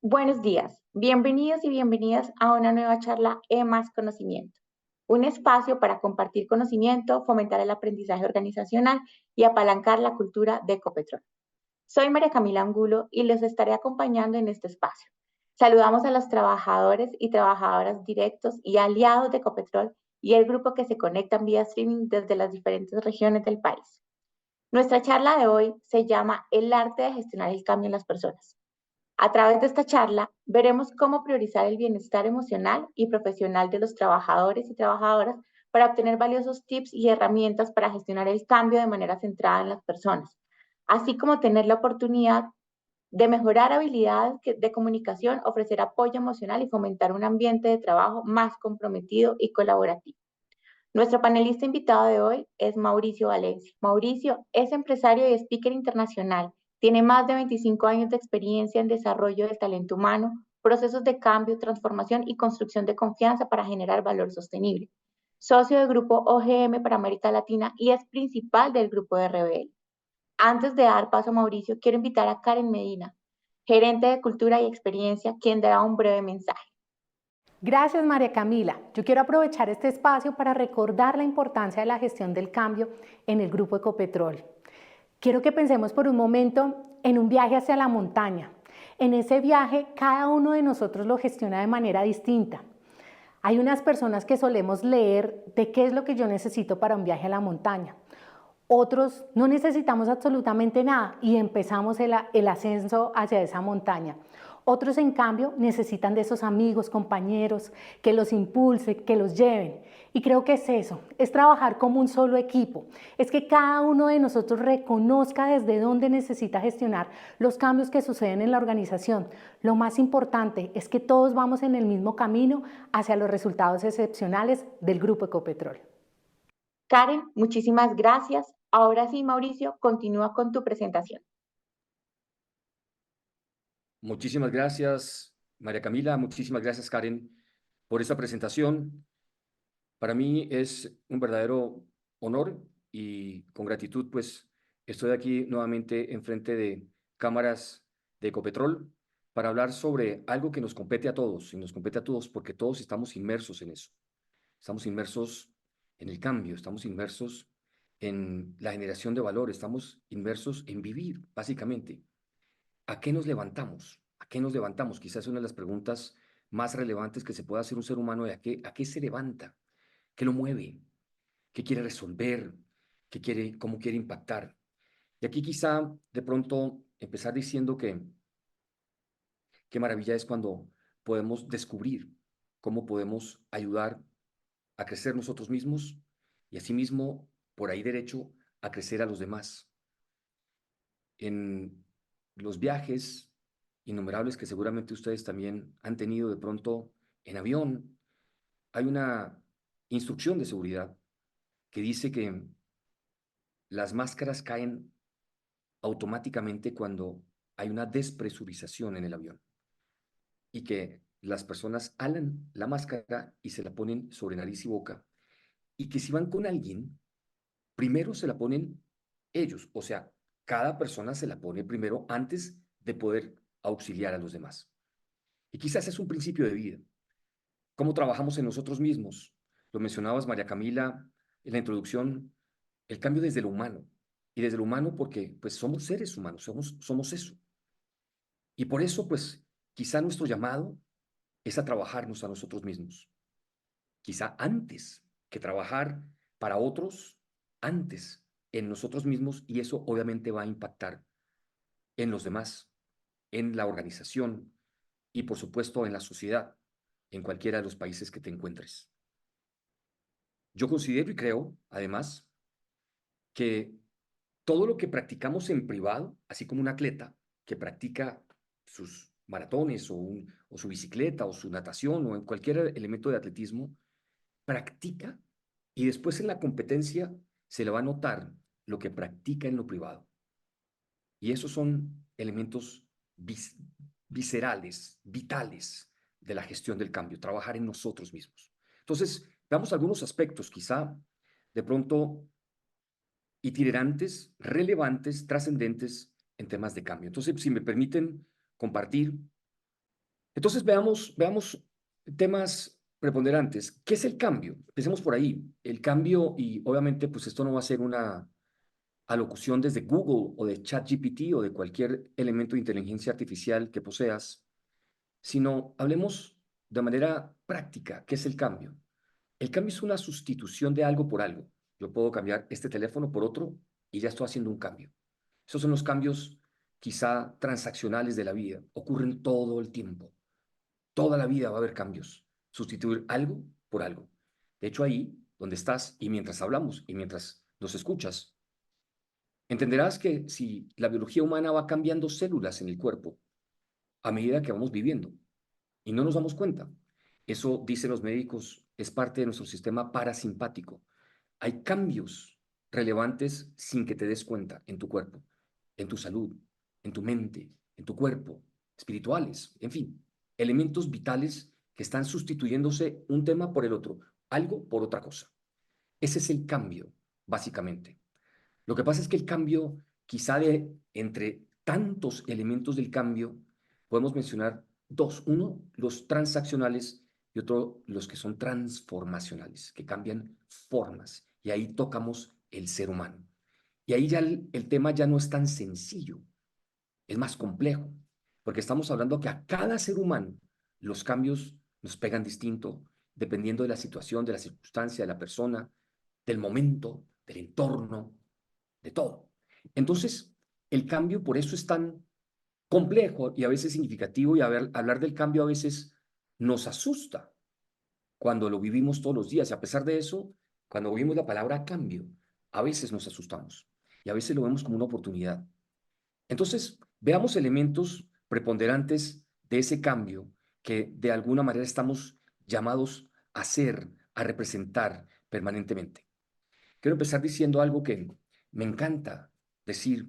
Buenos días, bienvenidos y bienvenidas a una nueva charla Más Conocimiento, un espacio para compartir conocimiento, fomentar el aprendizaje organizacional y apalancar la cultura de Ecopetrol. Soy María Camila Angulo y les estaré acompañando en este espacio. Saludamos a los trabajadores y trabajadoras directos y aliados de Ecopetrol y el grupo que se conectan vía streaming desde las diferentes regiones del país. Nuestra charla de hoy se llama El arte de gestionar el cambio en las personas. A través de esta charla, veremos cómo priorizar el bienestar emocional y profesional de los trabajadores y trabajadoras para obtener valiosos tips y herramientas para gestionar el cambio de manera centrada en las personas, así como tener la oportunidad de mejorar habilidades de comunicación, ofrecer apoyo emocional y fomentar un ambiente de trabajo más comprometido y colaborativo. Nuestro panelista invitado de hoy es Mauricio Valencia. Mauricio es empresario y speaker internacional. Tiene más de 25 años de experiencia en desarrollo del talento humano, procesos de cambio, transformación y construcción de confianza para generar valor sostenible. Socio del grupo OGM para América Latina y es principal del grupo de RBL. Antes de dar paso a Mauricio, quiero invitar a Karen Medina, gerente de cultura y experiencia, quien dará un breve mensaje. Gracias, María Camila. Yo quiero aprovechar este espacio para recordar la importancia de la gestión del cambio en el Grupo Ecopetrol. Quiero que pensemos por un momento en un viaje hacia la montaña. En ese viaje, cada uno de nosotros lo gestiona de manera distinta. Hay unas personas que solemos leer de qué es lo que yo necesito para un viaje a la montaña. Otros no necesitamos absolutamente nada y empezamos el ascenso hacia esa montaña. Otros, en cambio, necesitan de esos amigos, compañeros, que los impulsen, que los lleven. Y creo que es eso, es trabajar como un solo equipo. Es que cada uno de nosotros reconozca desde dónde necesita gestionar los cambios que suceden en la organización. Lo más importante es que todos vamos en el mismo camino hacia los resultados excepcionales del Grupo Ecopetrol. Karen, muchísimas gracias. Ahora sí, Mauricio, continúa con tu presentación. Muchísimas gracias, María Camila. Muchísimas gracias, Karen, por esta presentación. Para mí es un verdadero honor y con gratitud, pues, estoy aquí nuevamente enfrente de cámaras de Ecopetrol para hablar sobre algo que nos compete a todos, y nos compete a todos porque todos estamos inmersos en eso. Estamos inmersos en el cambio, estamos inmersos en la generación de valor, estamos inmersos en vivir, básicamente. ¿A qué nos levantamos? ¿A qué nos levantamos? Quizás es una de las preguntas más relevantes que se puede hacer un ser humano de a qué se levanta, qué lo mueve, qué quiere resolver, cómo quiere impactar. Y aquí quizá de pronto empezar diciendo que qué maravilla es cuando podemos descubrir cómo podemos ayudar a crecer nosotros mismos y asimismo, por ahí derecho, a crecer a los demás. En los viajes innumerables que seguramente ustedes también han tenido de pronto en avión, hay una instrucción de seguridad que dice que las máscaras caen automáticamente cuando hay una despresurización en el avión y que las personas alan la máscara y se la ponen sobre nariz y boca y que si van con alguien, primero se la ponen ellos, o sea, cada persona se la pone primero antes de poder auxiliar a los demás. Y quizás es un principio de vida. ¿Cómo trabajamos en nosotros mismos? Lo mencionabas, María Camila, en la introducción, el cambio desde lo humano. Y desde lo humano porque pues somos seres humanos, somos eso. Y por eso pues quizá nuestro llamado es a trabajarnos a nosotros mismos. Quizá antes que trabajar para otros, antes en nosotros mismos, y eso obviamente va a impactar en los demás, en la organización y por supuesto en la sociedad, en cualquiera de los países que te encuentres. Yo considero y creo, además, que todo lo que practicamos en privado, así como un atleta que practica sus maratones o su bicicleta o su natación o en cualquier elemento de atletismo, practica y después en la competencia se le va a notar lo que practica en lo privado. Y esos son elementos viscerales, vitales de la gestión del cambio, trabajar en nosotros mismos. Entonces, veamos algunos aspectos quizá de pronto itinerantes, relevantes, trascendentes en temas de cambio. Entonces, si me permiten compartir Entonces veamos temas preponderantes. ¿Qué es el cambio? Empecemos por ahí. El cambio, y obviamente pues esto no va a ser una alocución desde Google o de ChatGPT o de cualquier elemento de inteligencia artificial que poseas, sino hablemos de manera práctica. ¿Qué es el cambio? El cambio es una sustitución de algo por algo. Yo puedo cambiar este teléfono por otro y ya estoy haciendo un cambio. Esos son los cambios quizá transaccionales de la vida. Ocurren todo el tiempo. Toda la vida va a haber cambios. Sustituir algo por algo. De hecho, ahí donde estás y mientras hablamos y mientras nos escuchas, entenderás que si la biología humana va cambiando células en el cuerpo a medida que vamos viviendo y no nos damos cuenta, eso, dicen los médicos, es parte de nuestro sistema parasimpático. Hay cambios relevantes sin que te des cuenta en tu cuerpo, en tu salud, en tu mente, en tu cuerpo, espirituales, en fin, elementos vitales que están sustituyéndose un tema por el otro, algo por otra cosa. Ese es el cambio, básicamente. Lo que pasa es que el cambio, quizá de entre tantos elementos del cambio, podemos mencionar dos. Uno, los transaccionales y otro, los que son transformacionales, que cambian formas. Y ahí tocamos el ser humano. Y ahí ya el tema ya no es tan sencillo, es más complejo, porque estamos hablando que a cada ser humano los cambios nos pegan distinto, dependiendo de la situación, de la circunstancia, de la persona, del momento, del entorno, de todo. Entonces, el cambio por eso es tan complejo y a veces significativo y hablar del cambio a veces nos asusta cuando lo vivimos todos los días. Y a pesar de eso, cuando oímos la palabra cambio, a veces nos asustamos y a veces lo vemos como una oportunidad. Entonces, veamos elementos preponderantes de ese cambio que de alguna manera estamos llamados a hacer, a representar permanentemente. Quiero empezar diciendo algo que me encanta decir,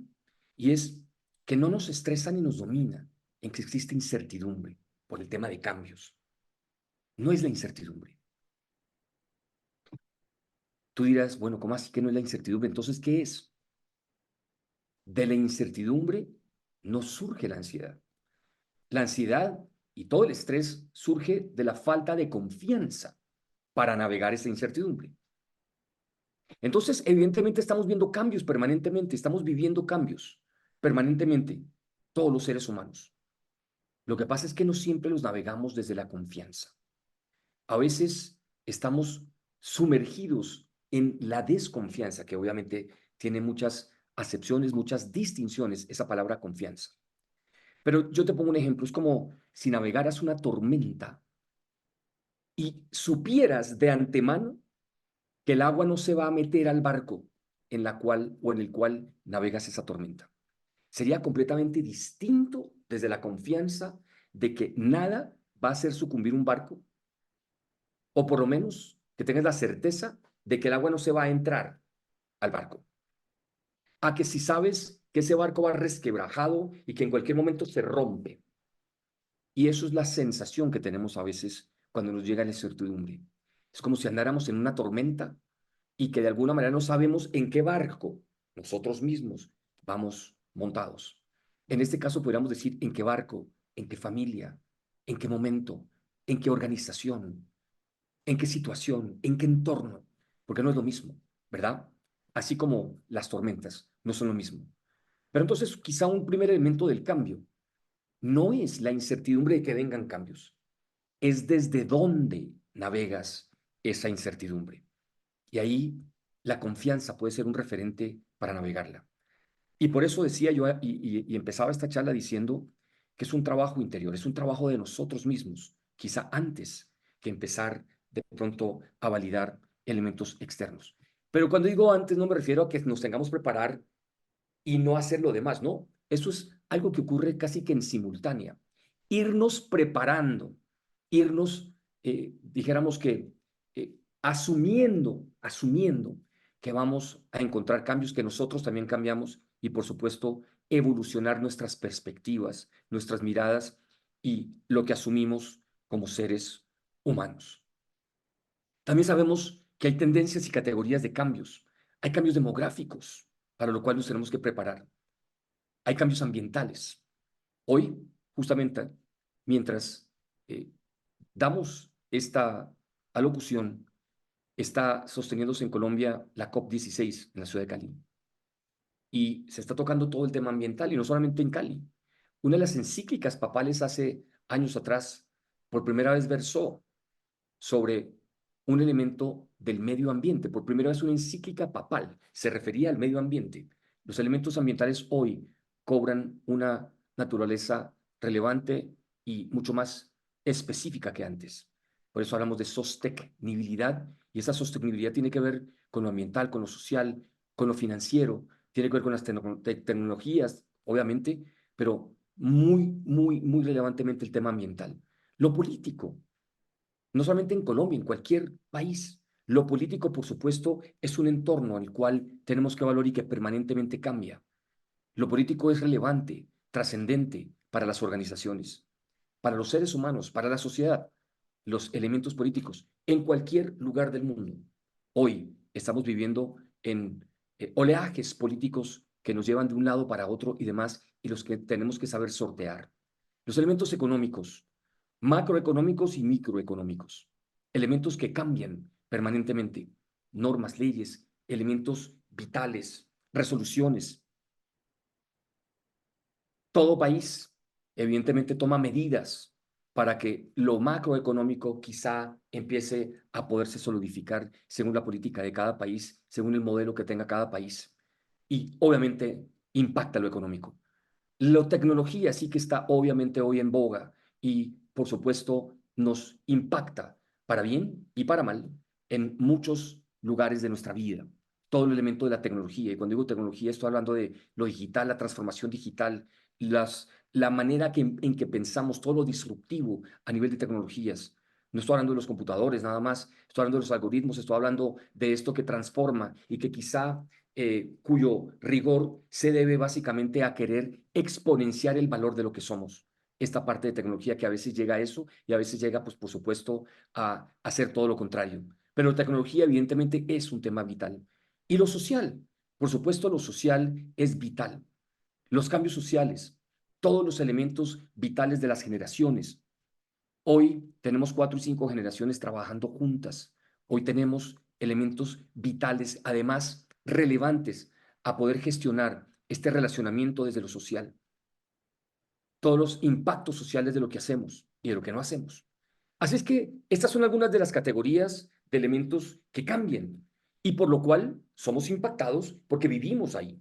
y es que no nos estresa ni nos domina en que existe incertidumbre por el tema de cambios. No es la incertidumbre. Tú dirás, bueno, ¿cómo así que no es la incertidumbre? Entonces, ¿qué es? De la incertidumbre no surge la ansiedad. La ansiedad y todo el estrés surge de la falta de confianza para navegar esa incertidumbre. Entonces, evidentemente estamos viendo cambios permanentemente, estamos viviendo cambios permanentemente, todos los seres humanos. Lo que pasa es que no siempre los navegamos desde la confianza. A veces estamos sumergidos en la desconfianza, que obviamente tiene muchas acepciones, muchas distinciones, esa palabra confianza. Pero yo te pongo un ejemplo, es como si navegaras una tormenta y supieras de antemano que el agua no se va a meter al barco en la cual o en el cual navegas esa tormenta. Sería completamente distinto desde la confianza de que nada va a hacer sucumbir un barco, o por lo menos que tengas la certeza de que el agua no se va a entrar al barco. A que si sabes que ese barco va resquebrajado y que en cualquier momento se rompe. Y eso es la sensación que tenemos a veces cuando nos llega la incertidumbre. Es como si andáramos en una tormenta y que de alguna manera no sabemos en qué barco nosotros mismos vamos montados. En este caso podríamos decir en qué barco, en qué familia, en qué momento, en qué organización, en qué situación, en qué entorno, porque no es lo mismo, ¿verdad? Así como las tormentas no son lo mismo. Pero entonces quizá un primer elemento del cambio no es la incertidumbre de que vengan cambios, es desde dónde navegas esa incertidumbre. Y ahí la confianza puede ser un referente para navegarla. Y por eso decía yo, y empezaba esta charla diciendo que es un trabajo interior, es un trabajo de nosotros mismos, quizá antes que empezar de pronto a validar elementos externos. Pero cuando digo antes no me refiero a que nos tengamos que preparar y no hacer lo demás, ¿no? Eso es algo que ocurre casi que en simultánea. Irnos preparando, irnos, dijéramos que, asumiendo que vamos a encontrar cambios, que nosotros también cambiamos y, por supuesto, evolucionar nuestras perspectivas, nuestras miradas y lo que asumimos como seres humanos. También sabemos que hay tendencias y categorías de cambios. Hay cambios demográficos, para lo cual nos tenemos que preparar. Hay cambios ambientales. Hoy, justamente, mientras damos esta alocución, está sosteniéndose en Colombia la COP16 en la ciudad de Cali. Y se está tocando todo el tema ambiental, y no solamente en Cali. Una de las encíclicas papales hace años atrás, por primera vez versó sobre un elemento del medio ambiente. Por primera vez una encíclica papal se refería al medio ambiente. Los elementos ambientales hoy cobran una naturaleza relevante y mucho más específica que antes. Por eso hablamos de sostenibilidad, y esa sostenibilidad tiene que ver con lo ambiental, con lo social, con lo financiero, tiene que ver con las tecnologías, obviamente, pero muy relevantemente el tema ambiental. Lo político, no solamente en Colombia, en cualquier país. Lo político, por supuesto, es un entorno al cual tenemos que valorar y que permanentemente cambia. Lo político es relevante, trascendente para las organizaciones, para los seres humanos, para la sociedad, los elementos políticos, en cualquier lugar del mundo. Hoy estamos viviendo en oleajes políticos que nos llevan de un lado para otro y demás, y los que tenemos que saber sortear. Los elementos económicos, macroeconómicos y microeconómicos, elementos que cambian permanentemente, normas, leyes, elementos vitales, resoluciones. Todo país, evidentemente, toma medidas para que lo macroeconómico quizá empiece a poderse solidificar según la política de cada país, según el modelo que tenga cada país. Y obviamente impacta lo económico. La tecnología sí que está obviamente hoy en boga y, por supuesto, nos impacta para bien y para mal en muchos lugares de nuestra vida. Todo el elemento de la tecnología, y cuando digo tecnología estoy hablando de lo digital, la transformación digital, la manera en que pensamos, todo lo disruptivo a nivel de tecnologías. No estoy hablando de los computadores nada más, estoy hablando de los algoritmos, estoy hablando de esto que transforma y que quizá cuyo rigor se debe básicamente a querer exponenciar el valor de lo que somos. Esta parte de tecnología que a veces llega a eso y a veces llega, pues por supuesto, a hacer todo lo contrario. Pero la tecnología evidentemente es un tema vital. Y lo social, por supuesto, lo social es vital. Los cambios sociales, todos los elementos vitales de las generaciones. Hoy tenemos 4 y 5 generaciones trabajando juntas. Hoy tenemos elementos vitales, además relevantes, a poder gestionar este relacionamiento desde lo social. Todos los impactos sociales de lo que hacemos y de lo que no hacemos. Así es que estas son algunas de las categorías de elementos que cambian y por lo cual somos impactados porque vivimos ahí.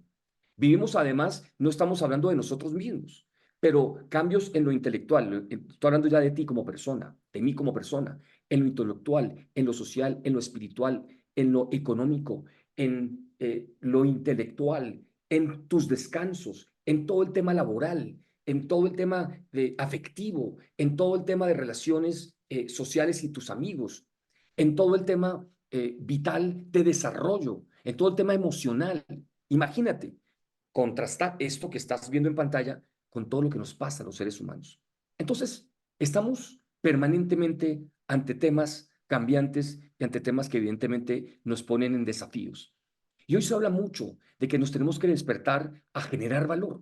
Vivimos además, no estamos hablando de nosotros mismos, pero cambios en lo intelectual. Estoy hablando ya de ti como persona, de mí como persona, en lo intelectual, en lo social, en lo espiritual, en lo económico, en lo intelectual, en tus descansos, en todo el tema laboral, en todo el tema de afectivo, en todo el tema de relaciones sociales y tus amigos, en todo el tema vital de desarrollo, en todo el tema emocional. Imagínate, contrasta esto que estás viendo en pantalla con todo lo que nos pasa a los seres humanos. Entonces, estamos permanentemente ante temas cambiantes y ante temas que evidentemente nos ponen en desafíos. Y hoy se habla mucho de que nos tenemos que despertar a generar valor.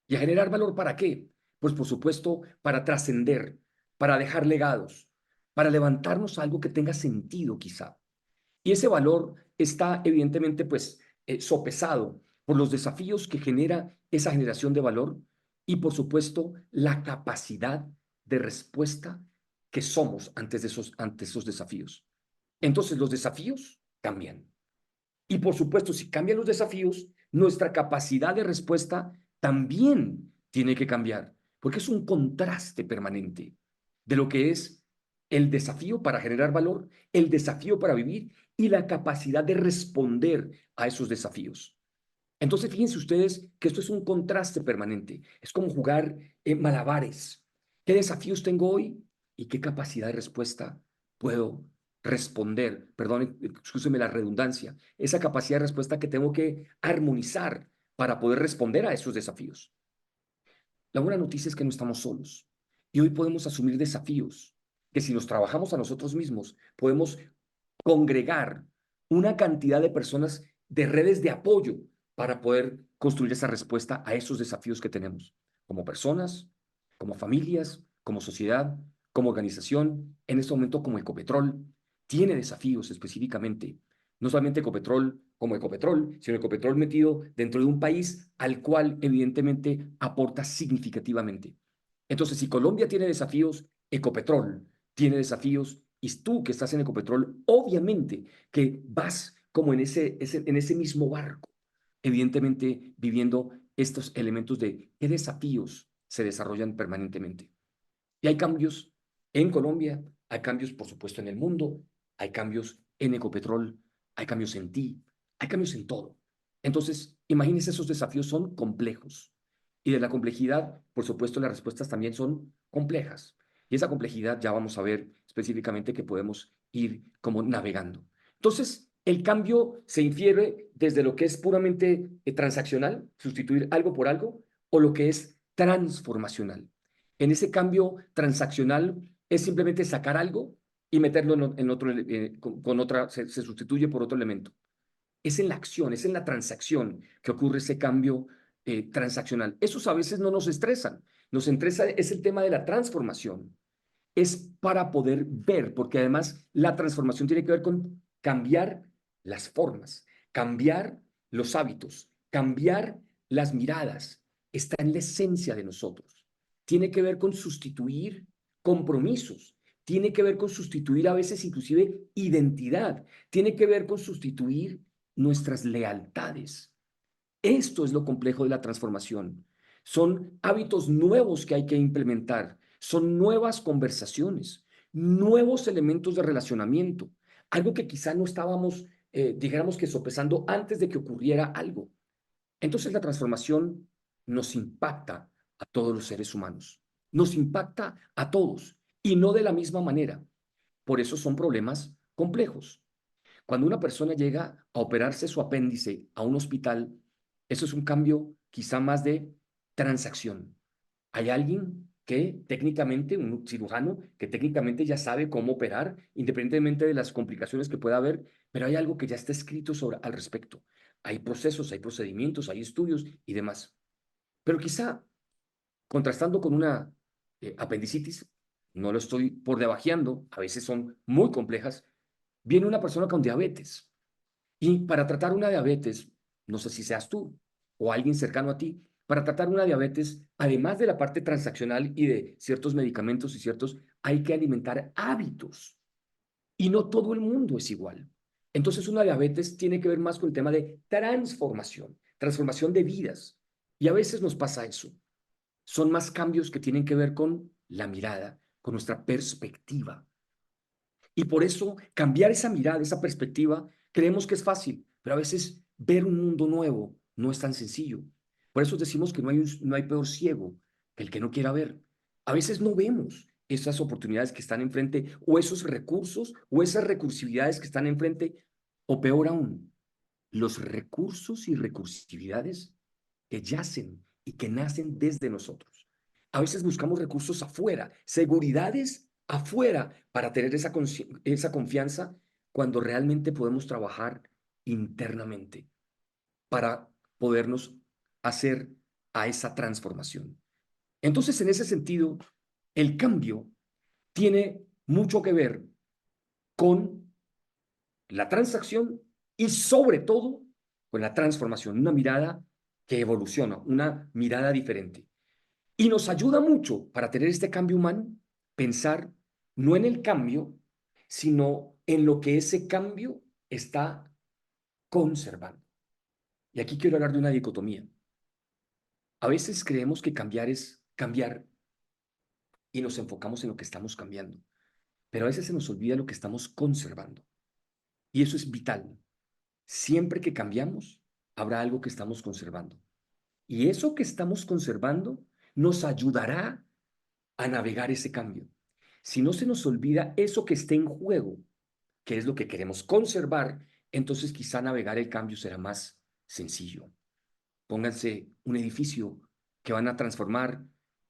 ¿Y a generar valor para qué? Pues por supuesto para trascender, para dejar legados, para levantarnos algo que tenga sentido quizá. Y ese valor está evidentemente pues sopesado por los desafíos que genera esa generación de valor y por supuesto la capacidad de respuesta que somos ante esos desafíos. Entonces los desafíos cambian. Y por supuesto, si cambian los desafíos, nuestra capacidad de respuesta también tiene que cambiar, porque es un contraste permanente de lo que es el desafío para generar valor, el desafío para vivir y la capacidad de responder a esos desafíos. Entonces, fíjense ustedes que esto es un contraste permanente. Es como jugar malabares. ¿Qué desafíos tengo hoy y qué capacidad de respuesta puedo responder? Perdón, excúseme la redundancia. Esa capacidad de respuesta que tengo que armonizar para poder responder a esos desafíos. La buena noticia es que no estamos solos y hoy podemos asumir desafíos que si nos trabajamos a nosotros mismos, podemos congregar una cantidad de personas de redes de apoyo para poder construir esa respuesta a esos desafíos que tenemos, como personas, como familias, como sociedad, como organización, en este momento como Ecopetrol, tiene desafíos específicamente. No solamente Ecopetrol como Ecopetrol, sino Ecopetrol metido dentro de un país al cual evidentemente aporta significativamente. Entonces, si Colombia tiene desafíos, Ecopetrol tiene desafíos, y tú que estás en Ecopetrol, obviamente que vas como en ese mismo barco, evidentemente viviendo estos elementos de qué desafíos se desarrollan permanentemente. Y hay cambios en Colombia, hay cambios, por supuesto, en el mundo, hay cambios en Ecopetrol, hay cambios en ti, hay cambios en todo. Entonces, imagínense, esos desafíos son complejos. Y de la complejidad, por supuesto, las respuestas también son complejas. Y esa complejidad ya vamos a ver específicamente que podemos ir como navegando. Entonces, el cambio se infiere desde lo que es puramente transaccional, sustituir algo por algo, o lo que es transformacional. En ese cambio transaccional es simplemente sacar algo y meterlo en otro, con otra, se sustituye por otro elemento. Es en la acción, es en la transacción que ocurre ese cambio transaccional. Esos a veces no nos estresan. Nos estresa es el tema de la transformación. Es para poder ver, porque además la transformación tiene que ver con cambiar las formas, cambiar los hábitos, cambiar las miradas. Está en la esencia de nosotros. Tiene que ver con sustituir compromisos, tiene que ver con sustituir a veces inclusive identidad, tiene que ver con sustituir nuestras lealtades. Esto es lo complejo de la transformación. Son hábitos nuevos que hay que implementar, son nuevas conversaciones, nuevos elementos de relacionamiento, algo que quizá no estábamos, dijéramos que sopesando antes de que ocurriera algo. Entonces la transformación nos impacta a todos los seres humanos, nos impacta a todos y no de la misma manera. Por eso son problemas complejos. Cuando una persona llega a operarse su apéndice a un hospital, eso es un cambio quizá más de transacción. Hay alguien que técnicamente, un cirujano, que técnicamente ya sabe cómo operar, independientemente de las complicaciones que pueda haber, pero hay algo que ya está escrito al respecto. Hay procesos, hay procedimientos, hay estudios y demás. Pero quizá contrastando con una apendicitis, no lo estoy por debajeando, a veces son muy complejas, viene una persona con diabetes y para tratar una diabetes, no sé si seas tú o alguien cercano a ti, para tratar una diabetes, además de la parte transaccional y de ciertos medicamentos y ciertos, hay que alimentar hábitos. Y no todo el mundo es igual. Entonces, una diabetes tiene que ver más con el tema de transformación, transformación de vidas. Y a veces nos pasa eso. Son más cambios que tienen que ver con la mirada, con nuestra perspectiva. Y por eso cambiar esa mirada, esa perspectiva, creemos que es fácil, pero a veces ver un mundo nuevo no es tan sencillo. Por eso decimos que no hay peor ciego que el que no quiera ver. A veces no vemos esas oportunidades que están enfrente o esos recursos o esas recursividades que están enfrente, o peor aún, los recursos y recursividades que yacen y que nacen desde nosotros. A veces buscamos recursos afuera, seguridades afuera para tener esa confianza cuando realmente podemos trabajar internamente para podernos hacer a esa transformación. Entonces, en ese sentido, el cambio tiene mucho que ver con la transacción y sobre todo con la transformación, una mirada que evoluciona, una mirada diferente. Y nos ayuda mucho para tener este cambio humano, pensar no en el cambio, sino en lo que ese cambio está conservando. Y aquí quiero hablar de una dicotomía. A veces creemos que cambiar es cambiar y nos enfocamos en lo que estamos cambiando, pero a veces se nos olvida lo que estamos conservando. Y eso es vital. Siempre que cambiamos, habrá algo que estamos conservando. Y eso que estamos conservando nos ayudará a navegar ese cambio. Si no se nos olvida eso que está en juego, que es lo que queremos conservar, entonces quizá navegar el cambio será más sencillo. Pónganse un edificio que van a transformar.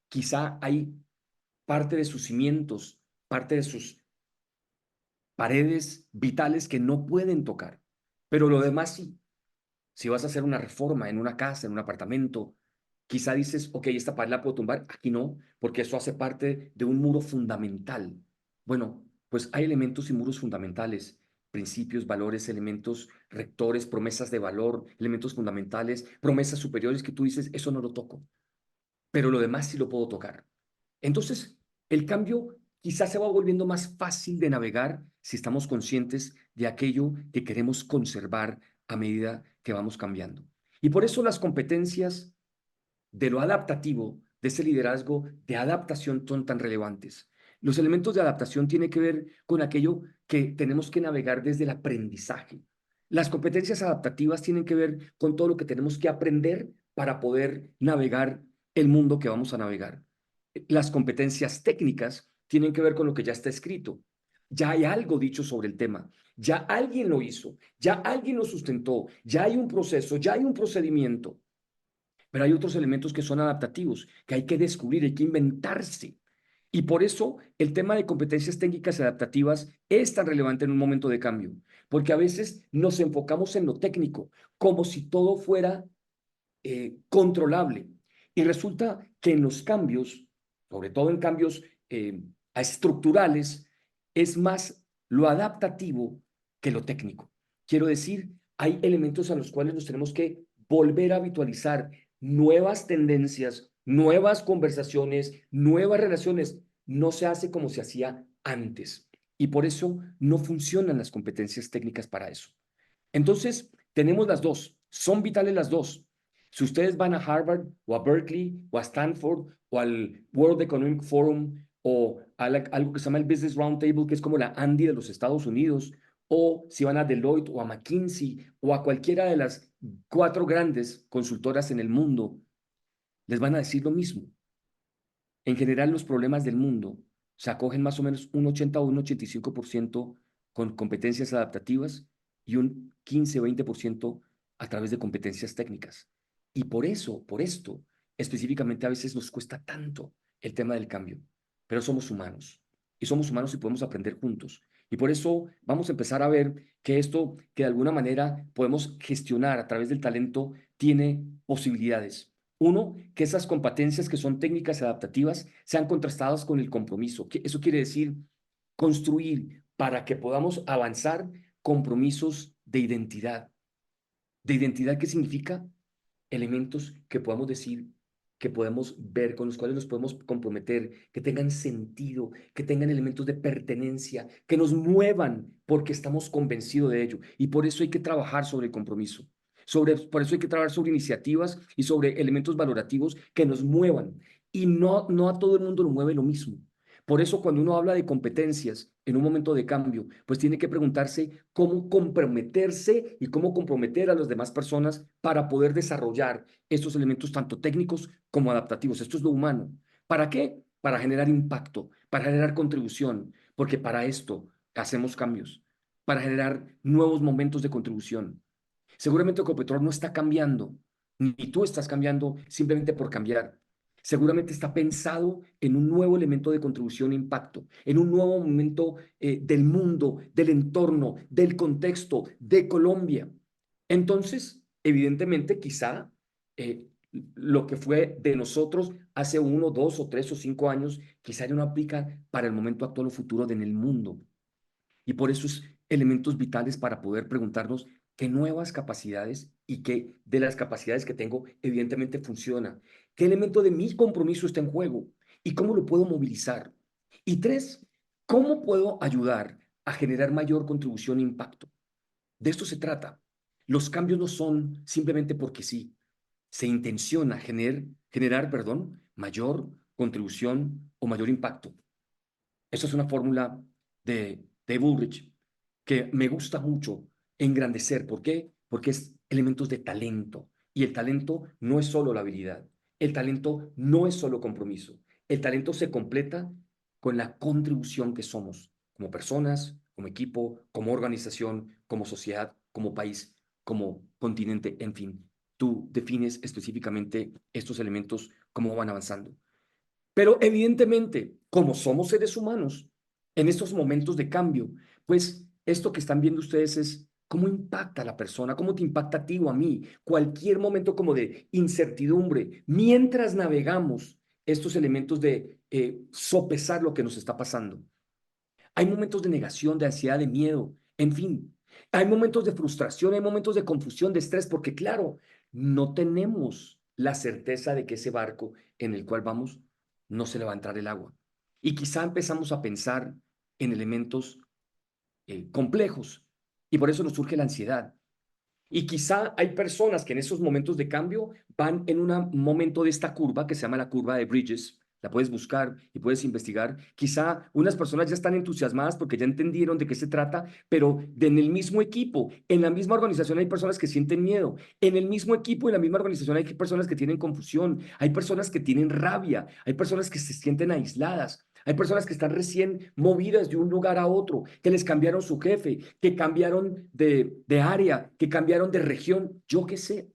Quizá hay parte de sus cimientos, parte de sus paredes vitales que no pueden tocar, pero lo demás sí. Si vas a hacer una reforma en una casa, en un apartamento, Quizá dices, ok, esta pared la puedo tumbar, aquí no, porque eso hace parte de un muro fundamental. Bueno, pues hay elementos y muros fundamentales, principios, valores, elementos rectores, promesas de valor, elementos fundamentales, promesas superiores que tú dices, eso no lo toco, pero lo demás sí lo puedo tocar. Entonces, el cambio quizás se va volviendo más fácil de navegar si estamos conscientes de aquello que queremos conservar a medida que vamos cambiando. Y por eso las competencias de lo adaptativo, de ese liderazgo de adaptación son tan relevantes. Los elementos de adaptación tienen que ver con aquello que tenemos que navegar desde el aprendizaje. Las competencias adaptativas tienen que ver con todo lo que tenemos que aprender para poder navegar el mundo que vamos a navegar. Las competencias técnicas tienen que ver con lo que ya está escrito. Ya hay algo dicho sobre el tema, ya alguien lo hizo, ya alguien lo sustentó, ya hay un proceso, ya hay un procedimiento. Pero hay otros elementos que son adaptativos, que hay que descubrir, hay que inventarse. Y por eso el tema de competencias técnicas y adaptativas es tan relevante en un momento de cambio, porque a veces nos enfocamos en lo técnico, como si todo fuera controlable. Y resulta que en los cambios, sobre todo en cambios estructurales, es más lo adaptativo que lo técnico. Quiero decir, hay elementos a los cuales nos tenemos que volver a habitualizar, nuevas tendencias, nuevas conversaciones, nuevas relaciones. No se hace como se hacía antes. Y por eso no funcionan las competencias técnicas para eso. Entonces, tenemos las dos. Son vitales las dos. Si ustedes van a Harvard o a Berkeley o a Stanford o al World Economic Forum o a algo que se llama el Business Roundtable, que es como la Andy de los Estados Unidos, o si van a Deloitte o a McKinsey o a cualquiera de las 4 grandes consultoras en el mundo, les van a decir lo mismo. En general, los problemas del mundo se acogen más o menos un 80 o un 85% con competencias adaptativas y un 15 o 20% a través de competencias técnicas. Y por eso, por esto, específicamente a veces nos cuesta tanto el tema del cambio. Pero somos humanos. Y somos humanos y podemos aprender juntos. Y por eso vamos a empezar a ver que esto, que de alguna manera podemos gestionar a través del talento, tiene posibilidades. Uno, que esas competencias que son técnicas adaptativas sean contrastadas con el compromiso. Eso quiere decir construir para que podamos avanzar compromisos de identidad. ¿De identidad qué significa? Elementos que podamos decir, que podemos ver, con los cuales nos podemos comprometer, que tengan sentido, que tengan elementos de pertenencia, que nos muevan porque estamos convencidos de ello. Y por eso hay que trabajar sobre el compromiso. Por eso hay que trabajar sobre iniciativas y sobre elementos valorativos que nos muevan. Y no a todo el mundo lo mueve lo mismo. Por eso cuando uno habla de competencias en un momento de cambio, pues tiene que preguntarse cómo comprometerse y cómo comprometer a las demás personas para poder desarrollar estos elementos tanto técnicos como adaptativos. Esto es lo humano. ¿Para qué? Para generar impacto, para generar contribución, porque para esto hacemos cambios, para generar nuevos momentos de contribución. Seguramente Ecopetrol no está cambiando, ni tú estás cambiando simplemente por cambiar. Seguramente está pensado en un nuevo elemento de contribución e impacto, en un nuevo momento del mundo, del entorno, del contexto, de Colombia. Entonces, evidentemente, quizá lo que fue de nosotros hace 1, 2 o 3 o 5 años, quizá ya no aplica para el momento actual o futuro en el mundo. Y por esos elementos vitales para poder preguntarnos qué nuevas capacidades y qué de las capacidades que tengo evidentemente funciona. ¿Qué elemento de mi compromiso está en juego? ¿Y cómo lo puedo movilizar? Y 3, ¿cómo puedo ayudar a generar mayor contribución e impacto? De esto se trata. Los cambios no son simplemente porque sí. Se intenciona generar, mayor contribución o mayor impacto. Esa es una fórmula de Bullrich que me gusta mucho engrandecer. ¿Por qué? Porque es elementos de talento. Y el talento no es solo la habilidad. El talento no es solo compromiso. El talento se completa con la contribución que somos como personas, como equipo, como organización, como sociedad, como país, como continente, en fin. Tú defines específicamente estos elementos, cómo van avanzando. Pero evidentemente, como somos seres humanos, en estos momentos de cambio, pues esto que están viendo ustedes es ¿Cómo impacta a la persona? ¿Cómo te impacta a ti o a mí? Cualquier momento como de incertidumbre, mientras navegamos estos elementos de sopesar lo que nos está pasando. Hay momentos de negación, de ansiedad, de miedo, en fin. Hay momentos de frustración, hay momentos de confusión, de estrés, porque claro, no tenemos la certeza de que ese barco en el cual vamos no se le va a entrar el agua. Y quizá empezamos a pensar en elementos complejos y por eso nos surge la ansiedad. Y quizá hay personas que en esos momentos de cambio van en un momento de esta curva que se llama la curva de Bridges. La puedes buscar y puedes investigar. Quizá unas personas ya están entusiasmadas porque ya entendieron de qué se trata, pero en el mismo equipo, en la misma organización hay personas que sienten miedo. En el mismo equipo, en la misma organización hay personas que tienen confusión, hay personas que tienen rabia, hay personas que se sienten aisladas. Hay personas que están recién movidas de un lugar a otro, que les cambiaron su jefe, que cambiaron de área, que cambiaron de región, yo qué sé.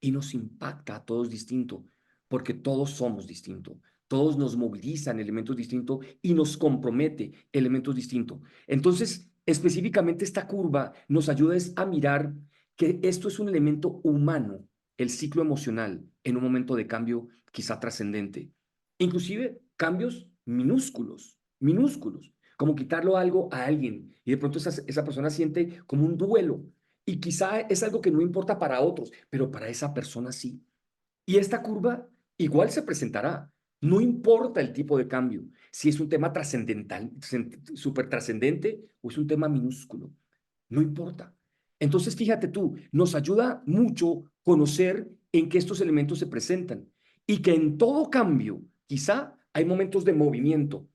Y nos impacta a todos distinto, porque todos somos distintos. Todos nos movilizan elementos distintos y nos compromete elementos distintos. Entonces, específicamente esta curva nos ayuda a mirar que esto es un elemento humano, el ciclo emocional, en un momento de cambio quizá trascendente. Inclusive cambios minúsculos, minúsculos, como quitarlo algo a alguien y de pronto esa persona siente como un duelo y quizá es algo que no importa para otros, pero para esa persona sí. Y esta curva igual se presentará. No importa el tipo de cambio, si es un tema trascendental, súper trascendente o es un tema minúsculo. No importa. Entonces, fíjate tú, nos ayuda mucho conocer en qué estos elementos se presentan y que en todo cambio, quizá hay momentos de movimiento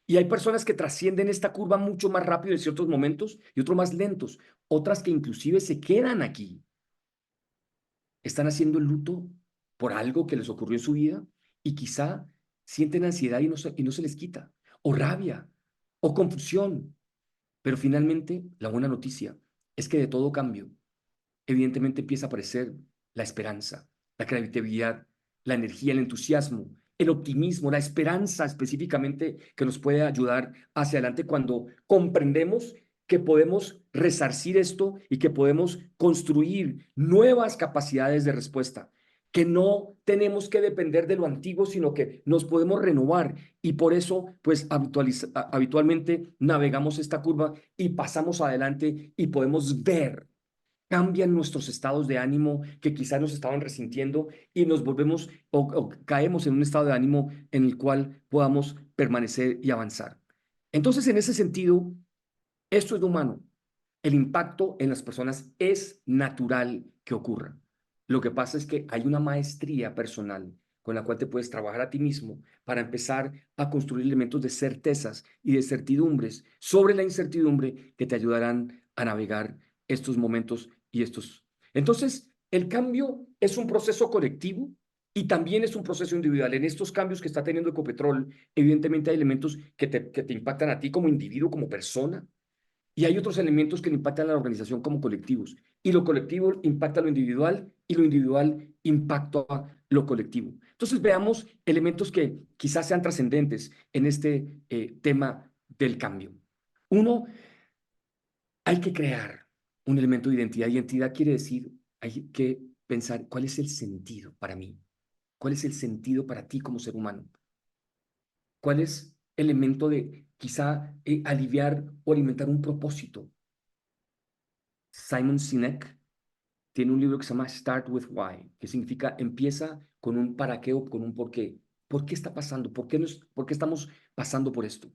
y hay personas que trascienden esta curva mucho más rápido en ciertos momentos y otros más lentos, otras que inclusive se quedan aquí. Están haciendo el luto por algo que les ocurrió en su vida y quizá sienten ansiedad y no se les quita, o rabia, o confusión. Pero finalmente, la buena noticia es que de todo cambio, evidentemente empieza a aparecer la esperanza, la creatividad, la energía, el entusiasmo, el optimismo, la esperanza específicamente que nos puede ayudar hacia adelante cuando comprendemos que podemos resarcir esto y que podemos construir nuevas capacidades de respuesta, que no tenemos que depender de lo antiguo, sino que nos podemos renovar y por eso, pues habitualmente navegamos esta curva y pasamos adelante y podemos ver cambian nuestros estados de ánimo que quizás nos estaban resintiendo y nos volvemos o caemos en un estado de ánimo en el cual podamos permanecer y avanzar. Entonces, en ese sentido, esto es humano. El impacto en las personas es natural que ocurra. Lo que pasa es que hay una maestría personal con la cual te puedes trabajar a ti mismo para empezar a construir elementos de certezas y de certidumbres sobre la incertidumbre que te ayudarán a navegar estos momentos y estos. Entonces, el cambio es un proceso colectivo y también es un proceso individual. En estos cambios que está teniendo Ecopetrol, evidentemente hay elementos que te impactan a ti como individuo, como persona, y hay otros elementos que le impactan a la organización como colectivos. Y lo colectivo impacta a lo individual y lo individual impacta a lo colectivo. Entonces veamos elementos que quizás sean trascendentes en este tema del cambio. Uno, hay que crear un elemento de identidad. Identidad quiere decir, hay que pensar cuál es el sentido para mí, cuál es el sentido para ti como ser humano, cuál es el elemento de quizá aliviar o alimentar un propósito. Simon Sinek tiene un libro que se llama Start with Why, que significa empieza con un para qué o con un por qué. ¿Por qué está pasando? ¿Por qué estamos pasando por esto?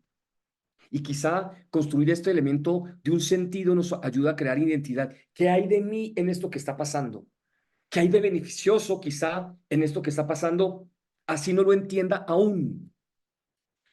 Y quizá construir este elemento de un sentido nos ayuda a crear identidad. ¿Qué hay de mí en esto que está pasando? ¿Qué hay de beneficioso quizá en esto que está pasando? Así no lo entienda aún.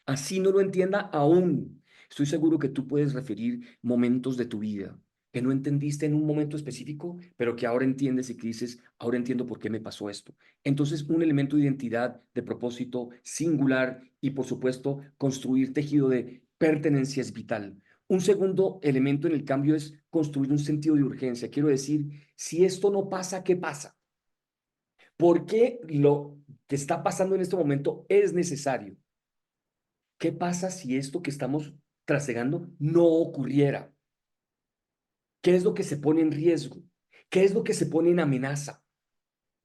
Así no lo entienda aún. Estoy seguro que tú puedes referir momentos de tu vida que no entendiste en un momento específico, pero que ahora entiendes y que dices, ahora entiendo por qué me pasó esto. Entonces, un elemento de identidad, de propósito singular y, por supuesto, construir tejido de pertenencia es vital. Un segundo elemento en el cambio es construir un sentido de urgencia. Quiero decir, si esto no pasa, ¿qué pasa? ¿Por qué lo que está pasando en este momento es necesario? ¿Qué pasa si esto que estamos trasegando no ocurriera? ¿Qué es lo que se pone en riesgo? ¿Qué es lo que se pone en amenaza?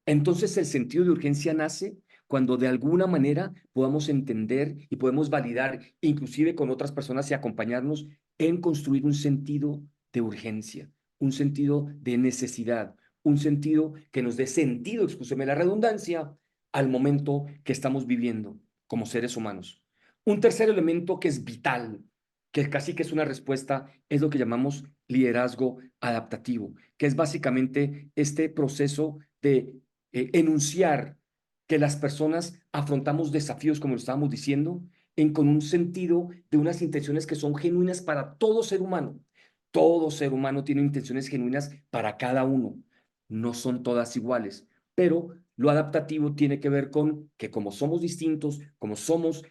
Entonces el sentido de urgencia nace cuando de alguna manera podamos entender y podemos validar, inclusive con otras personas y acompañarnos en construir un sentido de urgencia, un sentido de necesidad, un sentido que nos dé sentido, excúseme la redundancia, al momento que estamos viviendo como seres humanos. Un tercer elemento que es vital, que casi que es una respuesta, es lo que llamamos liderazgo adaptativo, que es básicamente este proceso de enunciar que las personas afrontamos desafíos, como lo estábamos diciendo, con un sentido de unas intenciones que son genuinas para todo ser humano. Todo ser humano tiene intenciones genuinas para cada uno. No son todas iguales, pero lo adaptativo tiene que ver con que como somos distintos, como somos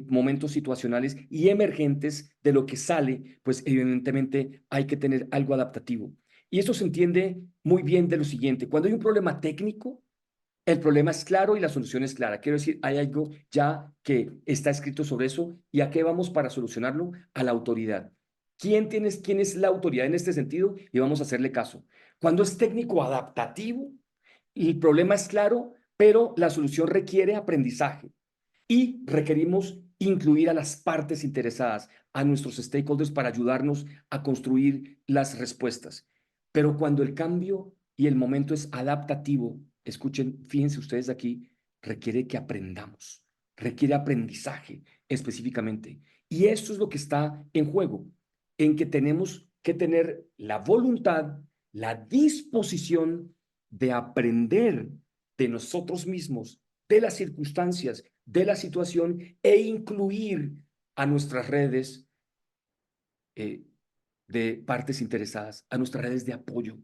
momentos situacionales y emergentes de lo que sale, pues evidentemente hay que tener algo adaptativo. Y eso se entiende muy bien de lo siguiente. Cuando hay un problema técnico, el problema es claro y la solución es clara. Quiero decir, hay algo ya que está escrito sobre eso y a qué vamos para solucionarlo, a la autoridad. ¿Quién es la autoridad en este sentido? Y vamos a hacerle caso. Cuando es técnico adaptativo, el problema es claro, pero la solución requiere aprendizaje y requerimos incluir a las partes interesadas, a nuestros stakeholders para ayudarnos a construir las respuestas. Pero cuando el cambio y el momento es adaptativo, escuchen, fíjense ustedes aquí, requiere que aprendamos, requiere aprendizaje específicamente. Y esto es lo que está en juego, en que tenemos que tener la voluntad, la disposición de aprender de nosotros mismos, de las circunstancias, de la situación e incluir a nuestras redes eh, de partes interesadas, a nuestras redes de apoyo.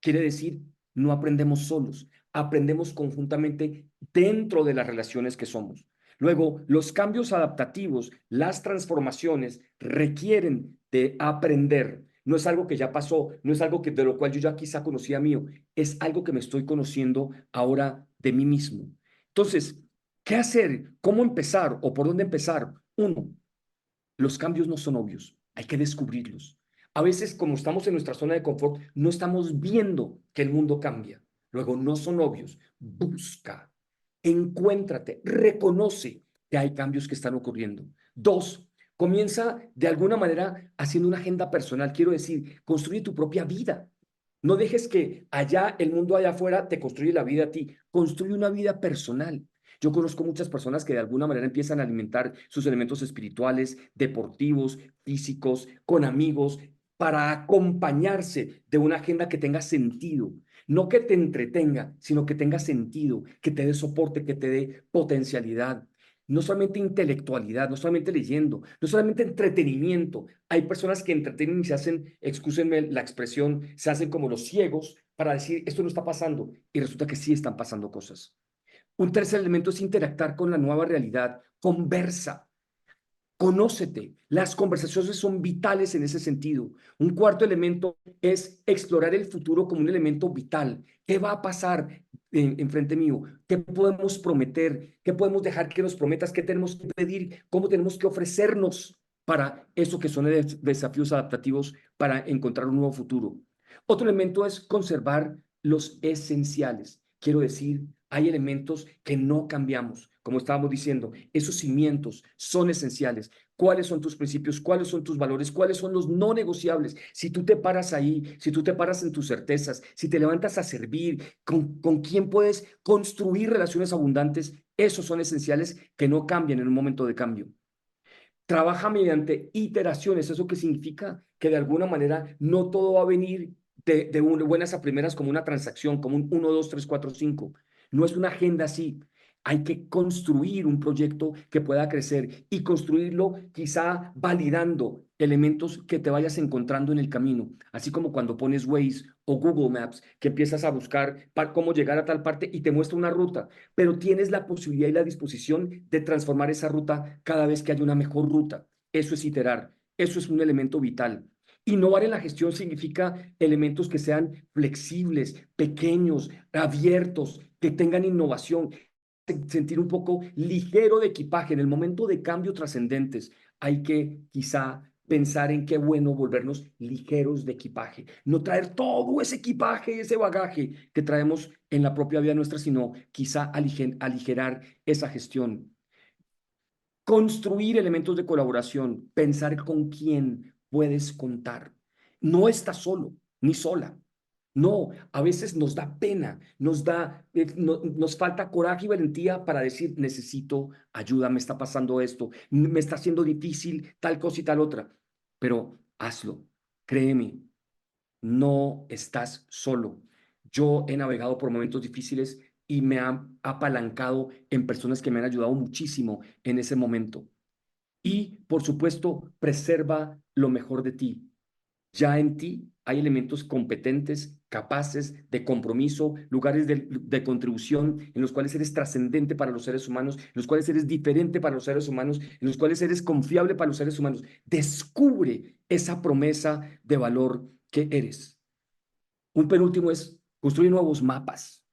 Quiere decir, no aprendemos solos, aprendemos conjuntamente dentro de las relaciones que somos. Luego, los cambios adaptativos, las transformaciones requieren de aprender. No es algo que ya pasó, no es algo que de lo cual yo ya quizá conocía mío, es algo que me estoy conociendo ahora de mí mismo. Entonces, ¿qué hacer? ¿Cómo empezar o por dónde empezar? Uno, los cambios no son obvios, hay que descubrirlos. A veces, como estamos en nuestra zona de confort, no estamos viendo que el mundo cambia. Luego, no son obvios. Busca, encuéntrate, reconoce que hay cambios que están ocurriendo. Dos, comienza de alguna manera haciendo una agenda personal. Quiero decir, construye tu propia vida. No dejes que allá, el mundo allá afuera, te construye la vida a ti. Construye una vida personal. Yo conozco muchas personas que de alguna manera empiezan a alimentar sus elementos espirituales, deportivos, físicos, con amigos, para acompañarse de una agenda que tenga sentido. No que te entretenga, sino que tenga sentido, que te dé soporte, que te dé potencialidad. No solamente intelectualidad, no solamente leyendo, no solamente entretenimiento. Hay personas que entretienen y se hacen, excúsenme la expresión, se hacen como los ciegos para decir, esto no está pasando. Y resulta que sí están pasando cosas. Un tercer elemento es interactuar con la nueva realidad. Conversa, conócete. Las conversaciones son vitales en ese sentido. Un cuarto elemento es explorar el futuro como un elemento vital. ¿Qué va a pasar en frente mío? ¿Qué podemos prometer? ¿Qué podemos dejar que nos prometas? ¿Qué tenemos que pedir? ¿Cómo tenemos que ofrecernos para eso que son desafíos adaptativos para encontrar un nuevo futuro? Otro elemento es conservar los esenciales. Quiero decir, hay elementos que no cambiamos. Como estábamos diciendo, esos cimientos son esenciales. ¿Cuáles son tus principios? ¿Cuáles son tus valores? ¿Cuáles son los no negociables? Si tú te paras ahí, si tú te paras en tus certezas, si te levantas a servir, con quién puedes construir relaciones abundantes, esos son esenciales que no cambian en un momento de cambio. Trabaja mediante iteraciones. ¿Eso qué significa? Que de alguna manera no todo va a venir de buenas a primeras como una transacción, como un 1, 2, 3, 4, 5. No es una agenda así. Hay que construir un proyecto que pueda crecer y construirlo quizá validando elementos que te vayas encontrando en el camino. Así como cuando pones Waze o Google Maps, que empiezas a buscar cómo llegar a tal parte y te muestra una ruta, pero tienes la posibilidad y la disposición de transformar esa ruta cada vez que haya una mejor ruta. Eso es iterar, eso es un elemento vital. Innovar en la gestión significa elementos que sean flexibles, pequeños, abiertos, que tengan innovación, sentir un poco ligero de equipaje en el momento de cambio trascendentes. Hay que quizá pensar en qué bueno volvernos ligeros de equipaje, no traer todo ese equipaje, ese bagaje que traemos en la propia vida nuestra, sino quizá aligerar esa gestión. Construir elementos de colaboración, pensar con quién puedes contar. No estás solo ni sola. No, a veces nos da pena, nos falta coraje y valentía para decir, necesito ayuda, me está pasando esto, me está haciendo difícil tal cosa y tal otra. Pero hazlo, créeme, no estás solo. Yo he navegado por momentos difíciles y me han apalancado en personas que me han ayudado muchísimo en ese momento. Y, por supuesto, preserva lo mejor de ti. Ya en ti hay elementos competentes, capaces, de compromiso, lugares de contribución en los cuales eres trascendente para los seres humanos, en los cuales eres diferente para los seres humanos, en los cuales eres confiable para los seres humanos. Descubre esa promesa de valor que eres. Un penúltimo es construir nuevos mapas.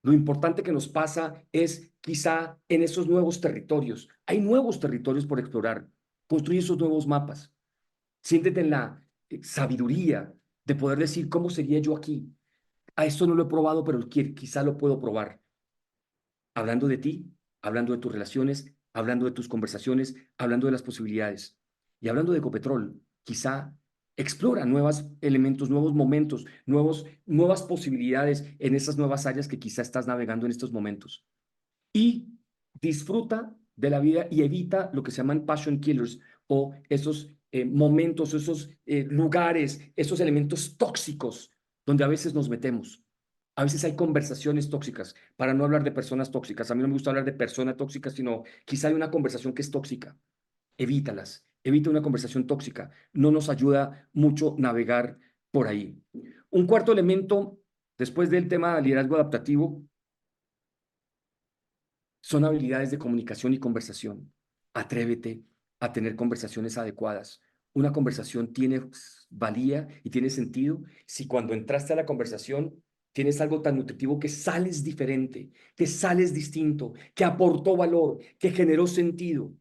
Lo importante que nos pasa es quizá en esos nuevos territorios. Hay nuevos territorios por explorar. Construye esos nuevos mapas. Siéntete en la sabiduría de poder decir, ¿cómo sería yo aquí? A esto no lo he probado, pero quizá lo puedo probar. Hablando de ti, hablando de tus relaciones, hablando de tus conversaciones, hablando de las posibilidades. Y hablando de Ecopetrol, quizá explora nuevos elementos, nuevos momentos, nuevas posibilidades en esas nuevas áreas que quizá estás navegando en estos momentos. Y disfruta de la vida y evita lo que se llaman passion killers o esos momentos, esos lugares, esos elementos tóxicos donde a veces nos metemos. A veces hay conversaciones tóxicas, para no hablar de personas tóxicas. A mí no me gusta hablar de personas tóxicas, sino quizá hay una conversación que es tóxica. Evítalas, evita una conversación tóxica. No nos ayuda mucho navegar por ahí. Un cuarto elemento, después del tema de liderazgo adaptativo, son habilidades de comunicación y conversación. Atrévete a tener conversaciones adecuadas. Una conversación tiene valía y tiene sentido si cuando entraste a la conversación tienes algo tan nutritivo que sales diferente, que sales distinto, que aportó valor, que generó sentido.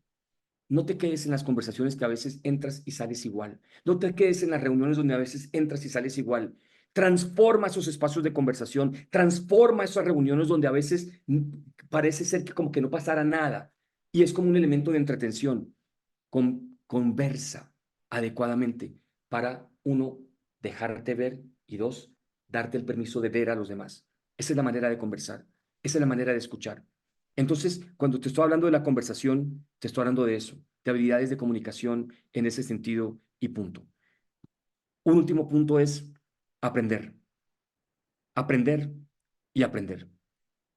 No te quedes en las conversaciones que a veces entras y sales igual. No te quedes en las reuniones donde a veces entras y sales igual. Transforma esos espacios de conversación, transforma esas reuniones donde a veces parece ser que como que no pasara nada y es como un elemento de entretención. Conversa adecuadamente para, uno, dejarte ver y dos, darte el permiso de ver a los demás. Esa es la manera de conversar, esa es la manera de escuchar. Entonces, cuando te estoy hablando de la conversación, te estoy hablando de eso, de habilidades de comunicación en ese sentido y punto. Un último punto es aprender, aprender y aprender.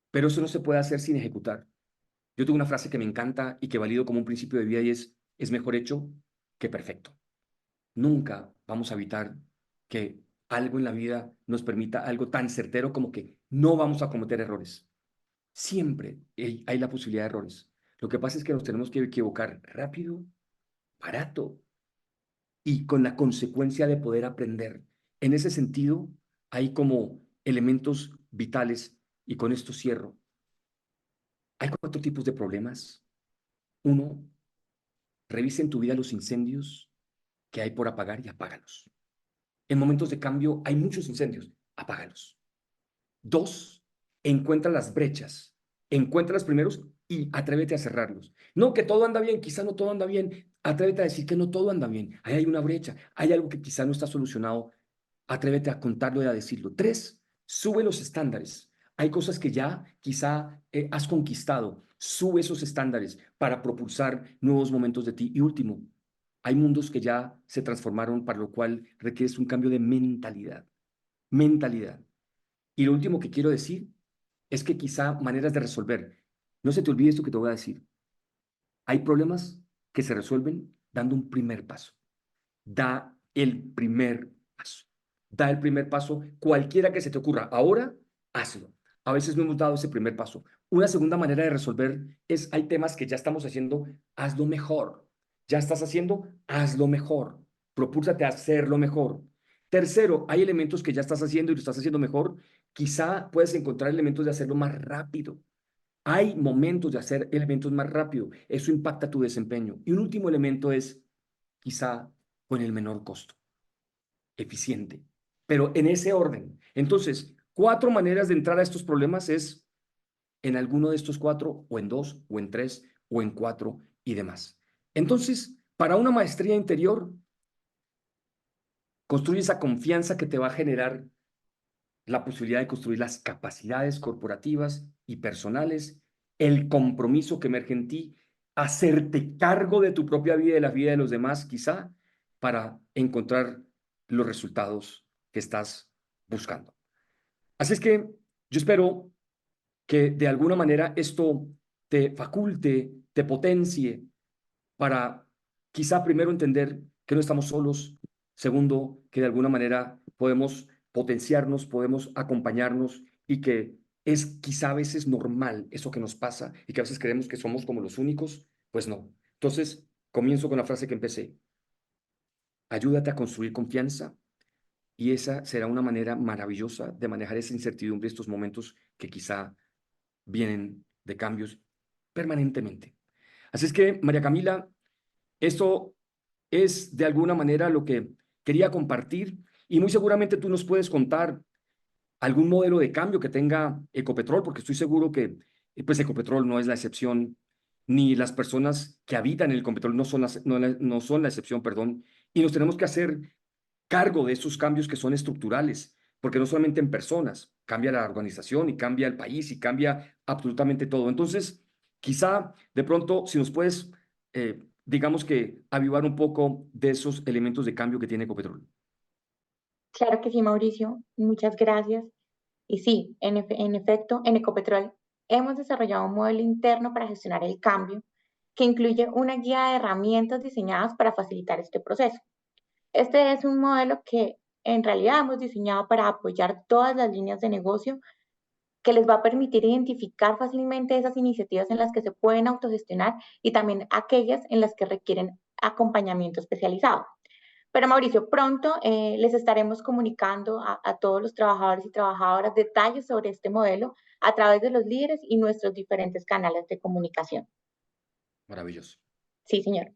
Pero eso no se puede hacer sin ejecutar. Yo tengo una frase que me encanta y que valido como un principio de vida y es mejor hecho que perfecto. Nunca vamos a evitar que algo en la vida nos permita algo tan certero como que no vamos a cometer errores. Siempre hay la posibilidad de errores. Lo que pasa es que nos tenemos que equivocar rápido, barato y con la consecuencia de poder aprender. En ese sentido, hay como elementos vitales y con esto cierro. Hay cuatro tipos de problemas. Uno, revisa en tu vida los incendios que hay por apagar y apágalos. En momentos de cambio hay muchos incendios, apágalos. Dos, encuentra las brechas, encuentra los primeros y atrévete a cerrarlos. No que todo anda bien, quizá no todo anda bien, atrévete a decir que no todo anda bien, ahí hay una brecha, hay algo que quizá no está solucionado, atrévete a contarlo y a decirlo. Tres, sube los estándares. Hay cosas que ya quizá has conquistado, sube esos estándares para propulsar nuevos momentos de ti. Y último, hay mundos que ya se transformaron, para lo cual requieres un cambio de mentalidad. Mentalidad. Y lo último que quiero decir es que quizá maneras de resolver. No se te olvide esto que te voy a decir. Hay problemas que se resuelven dando un primer paso. Da el primer paso. Da el primer paso, cualquiera que se te ocurra. Ahora, hazlo. A veces no hemos dado ese primer paso. Una segunda manera de resolver es, hay temas que ya estamos haciendo, hazlo mejor. Ya estás haciendo, hazlo mejor. Propúlsate a hacerlo mejor. Tercero, hay elementos que ya estás haciendo y lo estás haciendo mejor. Quizá puedes encontrar elementos de hacerlo más rápido. Hay momentos de hacer elementos más rápido. Eso impacta tu desempeño. Y un último elemento es, quizá con el menor costo, eficiente, pero en ese orden. Entonces, 4 maneras de entrar a estos problemas es en alguno de estos 4, o en 2, o en 3, o en 4 y demás. Entonces, para una maestría interior, construye esa confianza que te va a generar la posibilidad de construir las capacidades corporativas y personales, el compromiso que emerge en ti, hacerte cargo de tu propia vida y de la vida de los demás, quizá, para encontrar los resultados que estás buscando. Así es que yo espero que de alguna manera esto te faculte, te potencie para quizá primero entender que no estamos solos, segundo, que de alguna manera podemos potenciarnos, podemos acompañarnos y que es quizá a veces normal eso que nos pasa y que a veces creemos que somos como los únicos, pues no. Entonces, comienzo con la frase que empecé. Ayúdate a construir confianza y esa será una manera maravillosa de manejar esa incertidumbre, estos momentos que quizá vienen de cambios permanentemente. Así es que, María Camila, esto es de alguna manera lo que quería compartir y muy seguramente tú nos puedes contar algún modelo de cambio que tenga Ecopetrol, porque estoy seguro que pues Ecopetrol no es la excepción, ni las personas que habitan en el Ecopetrol no son la excepción, perdón, y nos tenemos que hacer cargo de esos cambios que son estructurales, porque no solamente en personas, cambia la organización y cambia el país y cambia absolutamente todo. Entonces, quizá de pronto, si nos puedes, digamos que avivar un poco de esos elementos de cambio que tiene Ecopetrol. Claro que sí, Mauricio. Muchas gracias. Y sí, en efecto, en Ecopetrol hemos desarrollado un modelo interno para gestionar el cambio que incluye una guía de herramientas diseñadas para facilitar este proceso. Este es un modelo que en realidad hemos diseñado para apoyar todas las líneas de negocio que les va a permitir identificar fácilmente esas iniciativas en las que se pueden autogestionar y también aquellas en las que requieren acompañamiento especializado. Pero Mauricio, pronto les estaremos comunicando a todos los trabajadores y trabajadoras detalles sobre este modelo a través de los líderes y nuestros diferentes canales de comunicación. Maravilloso. Sí, señor.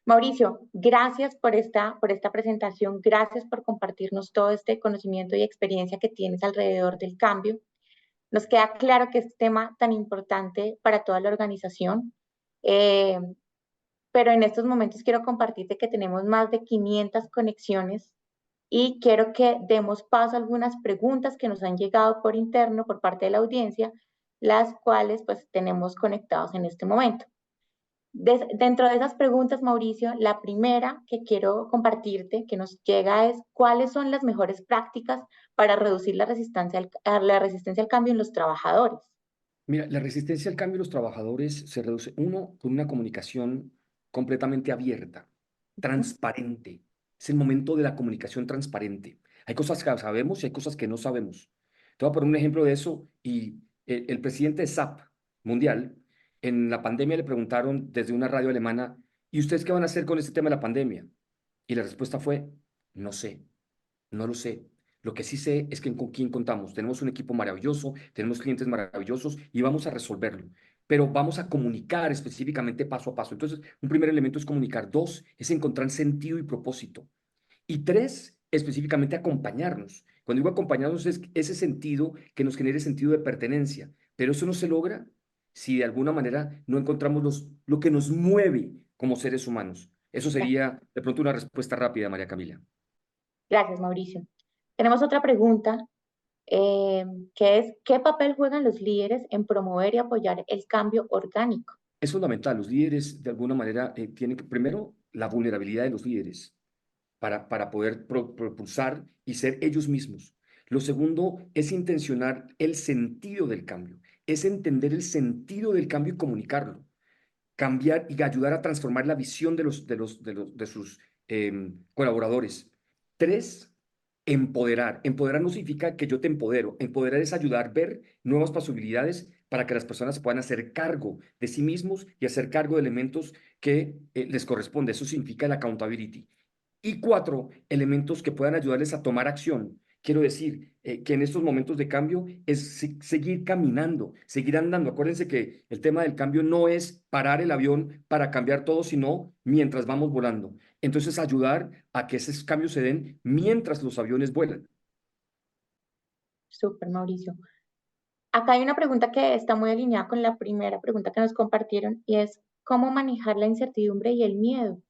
Mauricio, gracias por esta presentación, gracias por compartirnos todo este conocimiento y experiencia que tienes alrededor del cambio. Nos queda claro que es tema tan importante para toda la organización, eh, pero en estos momentos quiero compartirte que tenemos más de 500 conexiones y quiero que demos paso a algunas preguntas que nos han llegado por interno por parte de la audiencia, las cuales pues tenemos conectados en este momento. Dentro de esas preguntas, Mauricio, la primera que quiero compartirte, que nos llega es, ¿cuáles son las mejores prácticas para reducir la resistencia al cambio en los trabajadores? Mira, la resistencia al cambio de los trabajadores se reduce, uno, con una comunicación completamente abierta, transparente. Es el momento de la comunicación transparente. Hay cosas que sabemos y hay cosas que no sabemos. Te voy a poner un ejemplo de eso y el presidente de SAP mundial, en la pandemia le preguntaron desde una radio alemana, ¿y ustedes qué van a hacer con este tema de la pandemia? Y la respuesta fue, no sé. No lo sé. Lo que sí sé es que con quién contamos. Tenemos un equipo maravilloso, tenemos clientes maravillosos y vamos a resolverlo. Pero vamos a comunicar específicamente paso a paso. Entonces, un primer elemento es comunicar. Dos, es encontrar sentido y propósito. Y tres, específicamente acompañarnos. Cuando digo acompañarnos es ese sentido que nos genere sentido de pertenencia. Pero eso no se logra si de alguna manera no encontramos lo que nos mueve como seres humanos. Eso sería de pronto una respuesta rápida, María Camila. Gracias, Mauricio. Tenemos otra pregunta, eh, que es, ¿qué papel juegan los líderes en promover y apoyar el cambio orgánico? Es fundamental. Los líderes, de alguna manera, tienen que, primero, la vulnerabilidad de los líderes para poder propulsar y ser ellos mismos. Lo segundo es intencionar el sentido del cambio, es entender el sentido del cambio y comunicarlo, cambiar y ayudar a transformar la visión de sus colaboradores. Tres, empoderar. Empoderar no significa que yo te empodero. Empoderar es ayudar a ver nuevas posibilidades para que las personas puedan hacer cargo de sí mismos y hacer cargo de elementos que les corresponde. Eso significa la accountability. Y cuatro, elementos que puedan ayudarles a tomar acción. Quiero decir que en estos momentos de cambio es seguir caminando, seguir andando. Acuérdense que el tema del cambio no es parar el avión para cambiar todo, sino mientras vamos volando. Entonces, ayudar a que esos cambios se den mientras los aviones vuelan. Súper, Mauricio. Acá hay una pregunta que está muy alineada con la primera pregunta que nos compartieron y es, ¿cómo manejar la incertidumbre y el miedo?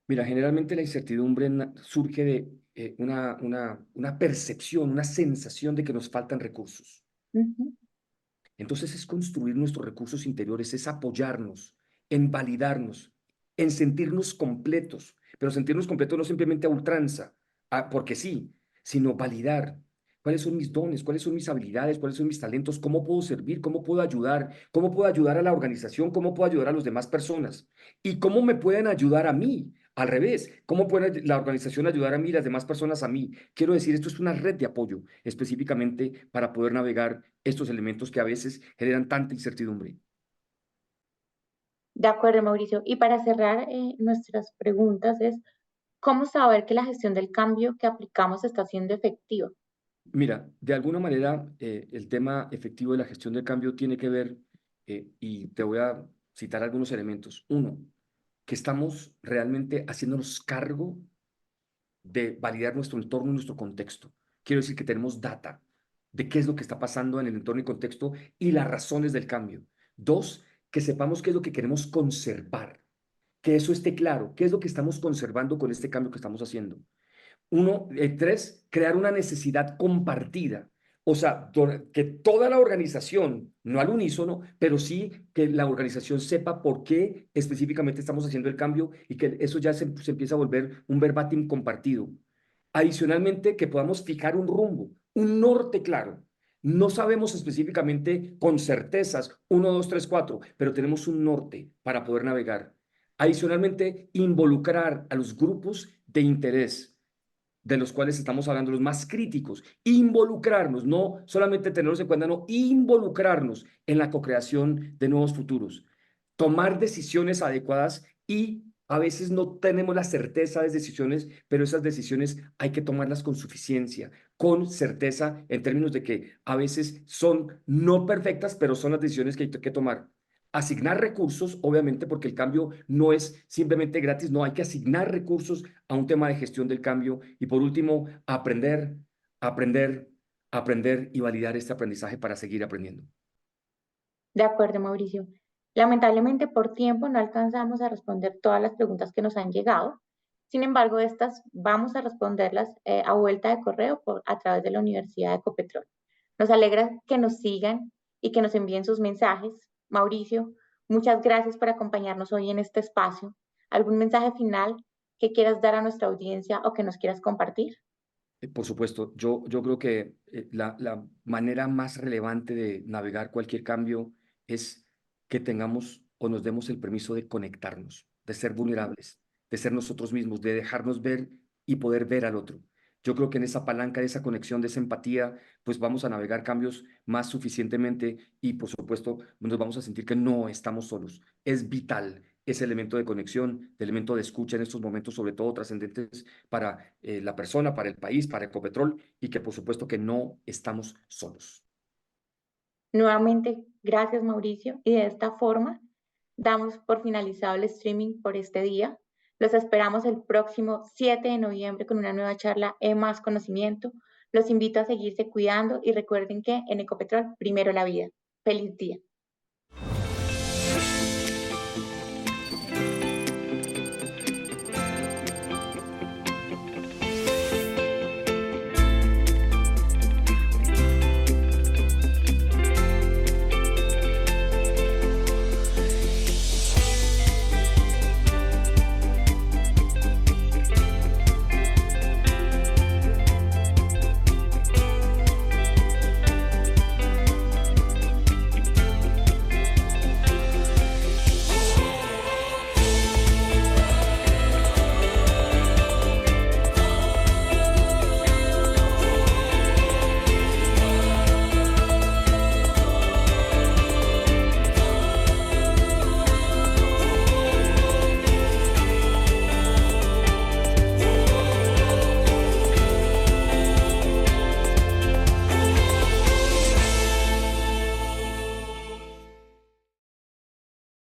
Mira, generalmente la incertidumbre surge de una percepción, una sensación de que nos faltan recursos. Ujú. Entonces es construir nuestros recursos interiores, es apoyarnos, en validarnos, en sentirnos completos, pero sentirnos completos no simplemente a ultranza, porque sí, sino validar cuáles son mis dones, cuáles son mis habilidades, cuáles son mis talentos, cómo puedo servir, cómo puedo ayudar a la organización, cómo puedo ayudar a las demás personas y cómo me pueden ayudar a mí. Al revés, ¿cómo puede la organización ayudar a mí y las demás personas a mí? Quiero decir, esto es una red de apoyo específicamente para poder navegar estos elementos que a veces generan tanta incertidumbre. De acuerdo, Mauricio. Y para cerrar nuestras preguntas es, ¿cómo saber que la gestión del cambio que aplicamos está siendo efectiva? Mira, de alguna manera el tema efectivo de la gestión del cambio tiene que ver, y te voy a citar algunos elementos. Uno, que estamos realmente haciéndonos cargo de validar nuestro entorno y nuestro contexto. Quiero decir que tenemos data de qué es lo que está pasando en el entorno y contexto y las razones del cambio. Dos, que sepamos qué es lo que queremos conservar, que eso esté claro, qué es lo que estamos conservando con este cambio que estamos haciendo. Uno, tres, crear una necesidad compartida. O sea, que toda la organización, no al unísono, pero sí que la organización sepa por qué específicamente estamos haciendo el cambio y que eso ya se empieza a volver un verbatim compartido. Adicionalmente, que podamos fijar un rumbo, un norte claro. No sabemos específicamente con certezas, uno, dos, tres, cuatro, pero tenemos un norte para poder navegar. Adicionalmente, involucrar a los grupos de interés de los cuales estamos hablando, los más críticos, involucrarnos, no solamente tenerlos en cuenta, no, involucrarnos en la co-creación de nuevos futuros, tomar decisiones adecuadas y a veces no tenemos la certeza de decisiones, pero esas decisiones hay que tomarlas con suficiencia, con certeza, en términos de que a veces son no perfectas, pero son las decisiones que hay que tomar. Asignar recursos, obviamente, porque el cambio no es simplemente gratis, no, hay que asignar recursos a un tema de gestión del cambio. Y por último, aprender, aprender, aprender y validar este aprendizaje para seguir aprendiendo. De acuerdo, Mauricio. Lamentablemente por tiempo no alcanzamos a responder todas las preguntas que nos han llegado. Sin embargo, estas vamos a responderlas a vuelta de correo a través de la Universidad de Ecopetrol. Nos alegra que nos sigan y que nos envíen sus mensajes. Mauricio, muchas gracias por acompañarnos hoy en este espacio. ¿Algún mensaje final que quieras dar a nuestra audiencia o que nos quieras compartir? Por supuesto, yo creo que la manera más relevante de navegar cualquier cambio es que tengamos o nos demos el permiso de conectarnos, de ser vulnerables, de ser nosotros mismos, de dejarnos ver y poder ver al otro. Yo creo que en esa palanca, de esa conexión, de esa empatía, pues vamos a navegar cambios más suficientemente y por supuesto nos vamos a sentir que no estamos solos. Es vital ese elemento de conexión, de elemento de escucha en estos momentos, sobre todo trascendentes para la persona, para el país, para Ecopetrol y que por supuesto que no estamos solos. Nuevamente, gracias Mauricio. Y de esta forma, damos por finalizado el streaming por este día. Los esperamos el próximo 7 de noviembre con una nueva charla en Más Conocimiento. Los invito a seguirse cuidando y recuerden que en Ecopetrol, primero la vida. Feliz día.